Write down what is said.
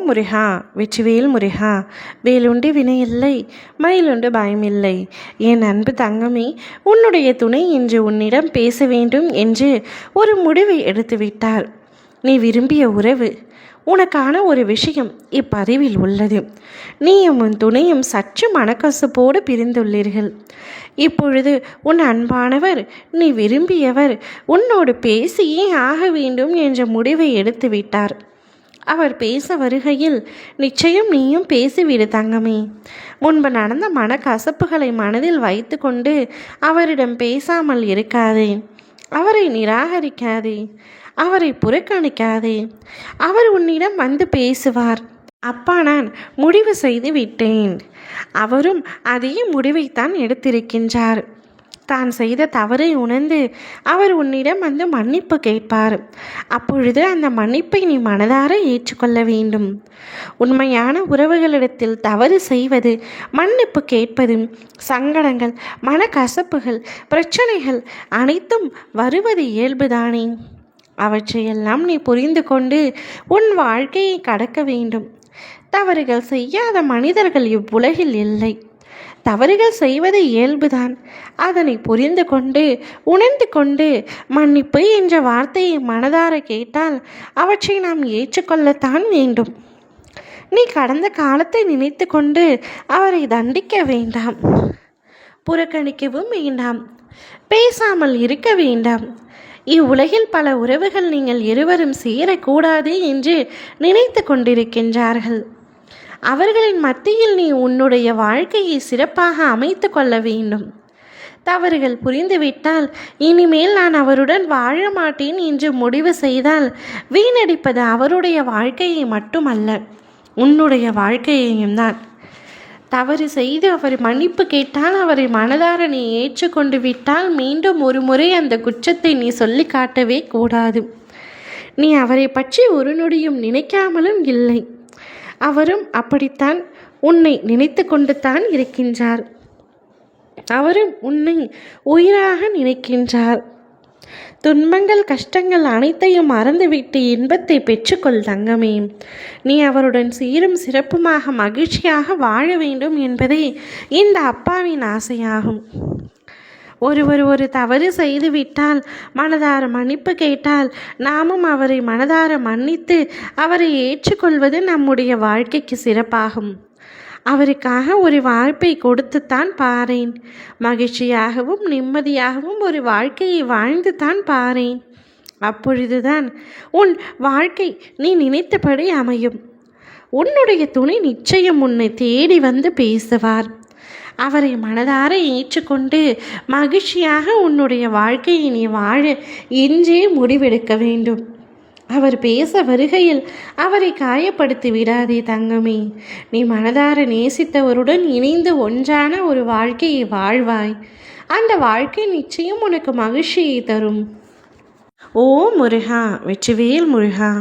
முருகா வெற்றிவேல் முருகா, வேலுண்டு வினையில்லை, மயிலுண்டு பயமில்லை. என் அன்பு தங்கமே, உன்னுடைய துணை என்று உன்னிடம் பேச வேண்டும் என்று ஒரு முடிவை எடுத்துவிட்டார். நீ விரும்பிய உறவு, உனக்கான ஒரு விஷயம் இப்பதிவில் உள்ளது. நீயும் உன் துணையும் சற்று மனக்கசப்போடு பிரிந்துள்ளீர்கள். இப்பொழுது உன் அன்பானவர், நீ விரும்பியவர் உன்னோடு பேசியே ஆக வேண்டும் என்ற முடிவை எடுத்துவிட்டார். அவர் பேச வருகையில் நிச்சயம் நீயும் பேசிவிடு தங்கமே. முன்பு நடந்த மனக்கசப்புகளை மனதில் வைத்து கொண்டு அவரிடம் பேசாமல் இருக்காதே. அவரை நிராகரிக்காதே, அவரை புறக்கணிக்காதே. அவர் உன்னிடம் வந்து பேசுவார். அப்பா, நான் முடிவு செய்து விட்டேன். அவரும் அதே முடிவைத்தான் எடுத்திருக்கின்றார். தான் செய்த தவறை உணர்ந்து அவர் உன்னிடம் வந்து மன்னிப்பு கேட்பார். அப்பொழுது அந்த மன்னிப்பை நீ மனதார ஏற்றுக்கொள்ள வேண்டும். உண்மையான உறவுகளிடத்தில் தவறு செய்வது, மன்னிப்பு கேட்பது, சங்கடங்கள், மனக்கசப்புகள், பிரச்சனைகள் அனைத்தும் வருவது இயல்புதானே. அவற்றையெல்லாம் நீ புரிந்து கொண்டு உன் வாழ்க்கையை கடக்க வேண்டும். தவறுகள் செய்யாத மனிதர்கள் இவ்வுலகில் இல்லை. தவறுகள் செய்வது இயல்புதான். அதனை புரிந்து கொண்டு உணர்ந்து கொண்டு மன்னிப்பு என்ற வார்த்தையை மனதார கேட்டால் அவற்றை நாம் ஏற்றுக்கொள்ளத்தான் வேண்டும். நீ கடந்த காலத்தை நினைத்து கொண்டு அவரை தண்டிக்க வேண்டாம், புறக்கணிக்கவும் வேண்டாம், பேசாமல் இருக்க வேண்டாம். இவ்வுலகில் பல உறவுகள் நீங்கள் இருவரும் சேரக்கூடாது என்று நினைத்து கொண்டிருக்கின்றார்கள். அவர்களின் மத்தியில் நீ உன்னுடைய வாழ்க்கையை சிறப்பாக அமைத்து கொள்ள வேண்டும். தவறுகள் புரிந்துவிட்டால் இனிமேல் நான் அவருடன் வாழ மாட்டேன் என்று முடிவு செய்தால் வீணடிப்பது அவருடைய வாழ்க்கையை மட்டுமல்ல, உன்னுடைய வாழ்க்கையையும் தான். தவறு செய்து அவர் மன்னிப்பு கேட்டால் அவரை மனதார நீ ஏற்றுக்கொண்டு விட்டால் மீண்டும் ஒரு முறை அந்த குற்றத்தை நீ சொல்லி காட்டவே கூடாது. நீ அவரை பற்றி ஒரு நொடியும் நினைக்காமலும் இல்லை. அவரும் அப்படித்தான் உன்னை நினைத்து கொண்டு தான் இருக்கின்றார். அவரும் உன்னை உயிராக நினைக்கின்றார். துன்பங்கள், கஷ்டங்கள் அனைத்தையும் மறந்துவிட்டு இன்பத்தை பெற்றுக்கொள் தங்கமே. நீ அவருடன் சீரும் சிறப்புமாக மகிழ்ச்சியாக வாழ வேண்டும் என்பதே இந்த அப்பாவின் ஆசையாகும். ஒருவர் ஒரு தவறு செய்துவிட்டால் மனதார மன்னிப்பு கேட்டால் நாமும் அவரை மனதார மன்னித்து அவரை ஏற்றுக்கொள்வது நம்முடைய வாழ்க்கைக்கு சிறப்பாகும். அவருக்காக ஒரு வாய்ப்பை கொடுத்துத்தான் பாரேன். மகிழ்ச்சியாகவும் நிம்மதியாகவும் ஒரு வாழ்க்கையை வாழ்ந்து தான் பாரேன். அப்பொழுதுதான் உன் வாழ்க்கை நீ நினைத்தபடி அமையும். உன்னுடைய துணை நிச்சயம் உன்னை தேடி வந்து பேசுவார். அவரை மனதார ஏற்றுக்கொண்டு மகிழ்ச்சியாக உன்னுடைய வாழ்க்கையை நீ வாழ இன்றே முடிவெடுக்க வேண்டும். அவர் பேச வருகையில் அவரை காயப்படுத்தி விடாதே தங்கமே. நீ மனதார நேசித்தவருடன் இணைந்து ஒன்றான ஒரு வாழ்க்கையை வாழ்வாய். அந்த வாழ்க்கை நிச்சயம் உனக்கு மகிழ்ச்சியை தரும். ஓ முருகா, வெற்றிவேல் முருகா.